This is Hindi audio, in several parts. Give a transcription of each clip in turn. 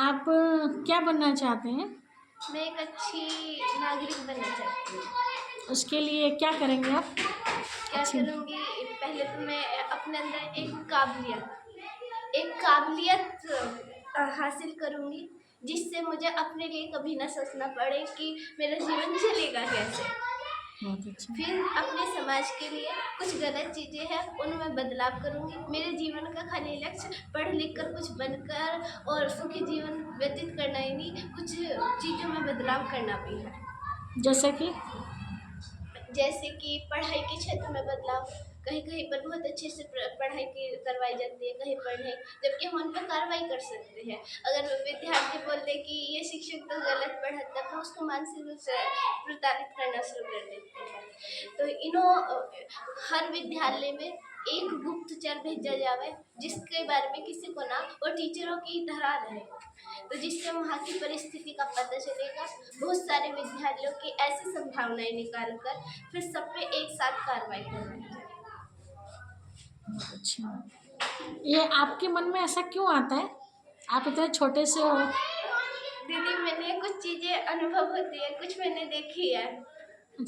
आप क्या बनना चाहते हैं? मैं एक अच्छी नागरिक बनना चाहती हूँ। उसके लिए क्या करेंगे आप? क्या करूँगी, पहले तो मैं अपने अंदर एक काबिलियत हासिल करूँगी, जिससे मुझे अपने लिए कभी ना सोचना पड़े कि मेरा जीवन चलेगा कैसे। बहुत अच्छा। फिर अपने समाज के लिए कुछ गलत चीज़ें हैं उनमें बदलाव करूँगी। मेरे जीवन का खाली लक्ष्य पढ़ लिख कर कुछ बनकर और सुखी जीवन व्यतीत करना ही नहीं, कुछ चीज़ों में बदलाव करना भी है। जैसे कि पढ़ाई के क्षेत्र में बदलाव, कहीं कहीं पर बहुत अच्छे से पढ़ाई की करवाई जाती है, कहीं पर नहीं, जबकि हम उन पर कार्रवाई कर सकते हैं। अगर विद्यार्थी बोलते कि ये शिक्षक तो गलत पढ़ाता है तो उसको मानसिक रूप से प्रताड़ित करना शुरू कर देते हैं। तो हर विद्यालय में एक गुप्तचर भेजा जावे जिसके बारे में किसी को ना और टीचरों की तरह रहे, तो जिससे वहाँ की परिस्थिति का पता चलेगा। बहुत सारे विद्यालयों की ऐसी संभावनाएं निकाल कर फिर सब पे एक साथ कार्रवाई करवाई जाए। अच्छा, ये आपके मन में ऐसा क्यों आता है? आप इतने छोटे से हो। दीदी, मैंने कुछ चीज़ें अनुभव होती है, कुछ मैंने देखी है।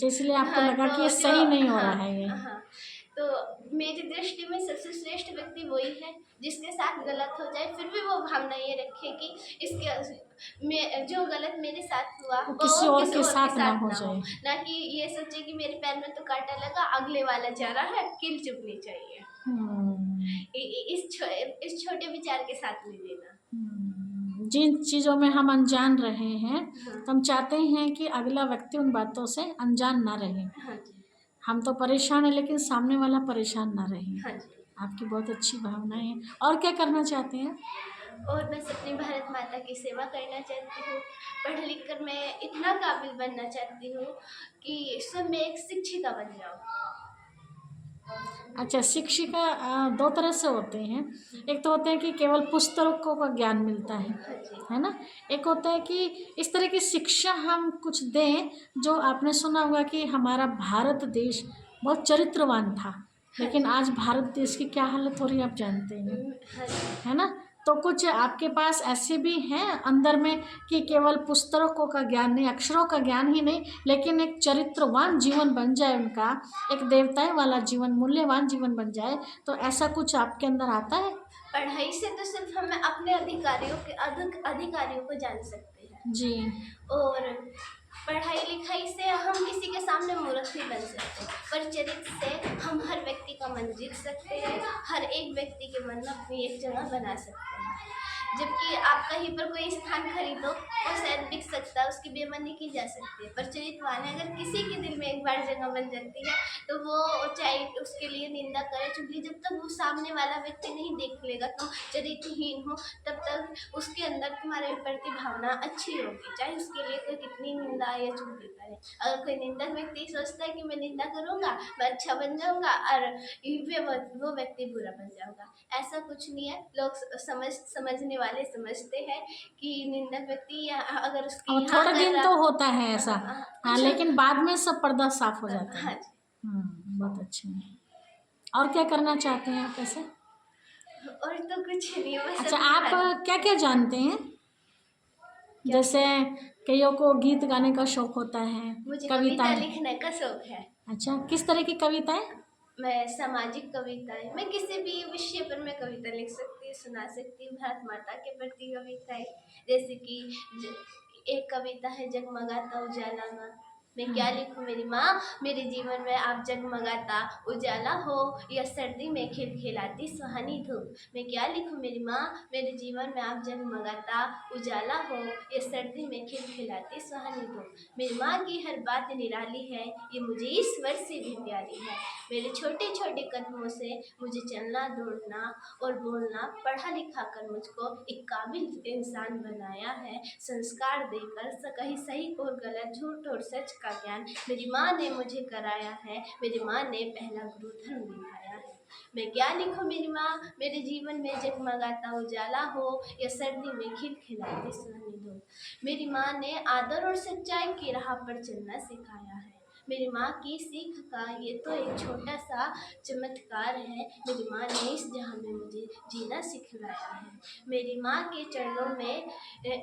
इसलिए आपको हाँ, लगा तो कि ये जो सही नहीं हो हाँ, रहा है ये। हाँ, तो मेरी दृष्टि में सबसे श्रेष्ठ व्यक्ति वही है जिसके साथ गलत हो जाए फिर भी वो भावना ये रखे कि जो गलत मेरे साथ हुआ वो वो किसी और किसी के और के साथ ना साथ हो ना हो, जाए। ना कि ये सोचे कि मेरे पैर में तो कांटा लगा, अगले वाला जा रहा है, किल चुभनी चाहिए। इस छोटे विचार के साथ नहीं लेना। जिन चीज़ों में हम अनजान रहे हैं, हाँ। तो हम चाहते हैं कि अगला व्यक्ति उन बातों से अनजान ना रहे। हाँ जी। हम तो परेशान हैं लेकिन सामने वाला परेशान ना रहे। हाँ जी। आपकी बहुत अच्छी भावनाएं हैं। और क्या करना चाहते हैं? और बस अपनी भारत माता की सेवा करना चाहती हूँ। पढ़ लिख कर मैं इतना काबिल बनना चाहती हूँ कि स्वयं मैं एक शिक्षिका बन जाऊँ। अच्छा, शिक्षिका दो तरह से होते हैं। एक तो होते हैं कि केवल पुस्तकों का ज्ञान मिलता हाँ जी। है ना। एक होता है कि इस तरह की शिक्षा हम कुछ दें, जो आपने सुना होगा कि हमारा भारत देश बहुत चरित्रवान था, लेकिन आज भारत देश की क्या हालत हो रही है आप जानते हैं, हाँ जी। है ना। तो कुछ आपके पास ऐसे भी हैं अंदर में कि केवल पुस्तकों का ज्ञान नहीं, अक्षरों का ज्ञान ही नहीं, लेकिन एक चरित्रवान जीवन बन जाए उनका, एक देवताएं वाला जीवन, मूल्यवान जीवन बन जाए। तो ऐसा कुछ आपके अंदर आता है? पढ़ाई से तो सिर्फ हमें अपने अधिकारियों को जान सकते हैं जी। और पढ़ाई लिखाई से हम किसी के सामने मूर्ख नहीं बन सकते, पर चरित्र से हम हर व्यक्ति का मन जीत सकते हैं, हर एक व्यक्ति के मन में अपनी एक जगह बना सकते हैं। जबकि आप कहीं पर कोई स्थान खरीदो वो शायद बिक सकता है, उसकी बेईमानी की जा सकती है, पर चरित्रवान अगर किसी के दिल में एक बार जगह बन जाती है तो वो चाहे उसके लिए निंदा करे चुगली, जब तक वो सामने वाला व्यक्ति नहीं देख लेगा तुम चरित्रहीन हो, तब तक उसके अंदर तुम्हारे प्रति भावना अच्छी होगी, चाहे उसके लिए कोई कितनी निंदा या चुगली करे। अगर कोई निंदक व्यक्ति सोचता है कि मैं निंदा करूंगा मैं अच्छा बन जाऊंगा और वो व्यक्ति बुरा बन जाऊंगा, ऐसा कुछ नहीं है। लोग समझने वाले समझते हैं कि निंदक व्यक्ति या अगर उसकी और थोड़ा दिन तो होता है ऐसा, हाँ, लेकिन बाद में सब पर्दा साफ हो जाता है। हाँ जी। बहुत अच्छे हैं। और क्या करना चाहते हैं आप ऐसे? और तो कुछ नहीं, बस अच्छा, आप क्या क्या जानते हैं? जैसे कईयों को गीत गाने का शौक होता है, मुझे कविता लिखने का शौक है। अच्छा, किस तरह की कविताएं? मैं सामाजिक कविताएं, मैं किसी भी विषय पर मैं कविता लिख सकती, सुना सकती हूँ। भारत माता के प्रति कविताएं, जैसे कि एक कविता है जगमगाता उजाला माँ, मैं क्या लिखूं मेरी माँ, मेरे जीवन में आप जगमगाता उजाला हो या सर्दी में खिलखिलाती सुहानी धूप। मैं क्या लिखूं मेरी माँ, मेरे जीवन में आप जगमगाता उजाला हो या सर्दी में खिलखिलाती सुहानी धूप। मेरी माँ की हर बात निराली है, ये मुझे ईश्वर से भी प्यारी है। मेरे छोटे छोटे कदमों से मुझे चलना, दौड़ना और बोलना, पढ़ा लिखा कर मुझको एक काबिल इंसान बनाया है। संस्कार देकर कहीं सही और गलत, झूठ और सच का ज्ञान मेरी माँ ने मुझे कराया है। मेरी माँ ने पहला गुरु धर्म दिखाया है। मैं क्या लिखूं मेरी माँ, मेरे जीवन में जगमगाता उजाला हो या सर्दी में खिलखिलाती सुहानी धूप। मेरी माँ ने आदर और सच्चाई की राह पर चलना सिखाया है। मेरी माँ की सीख का ये तो एक छोटा सा चमत्कार है। मेरी माँ ने इस जहाँ में मुझे जीना सिखलाया है। मेरी माँ के चरणों में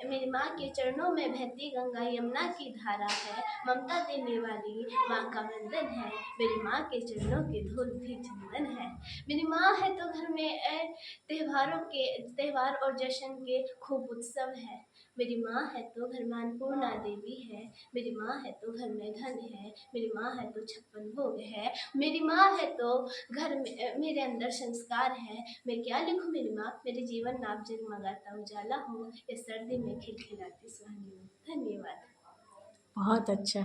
मेरी माँ के चरणों में बहती गंगा यमुना की धारा है। ममता देने वाली माँ का वंदन है। मेरी माँ के चरणों के धूल भी चंदन है। मेरी माँ है तो घर में त्योहार और जश्न के खूब उत्सव है। मेरी माँ है तो घर में अन्नपूर्णा देवी है। मेरी माँ है तो घर में धन है। मेरी माँ है तो 56 भोग है। मेरी माँ है तो घर में मेरे अंदर संस्कार है। मैं क्या लिखूं मेरी माँ, मेरे जीवन नाप जगमगाता उजाला हो, इस सर्दी में खिलखिलाती सुहानी हो। धन्यवाद। बहुत अच्छा।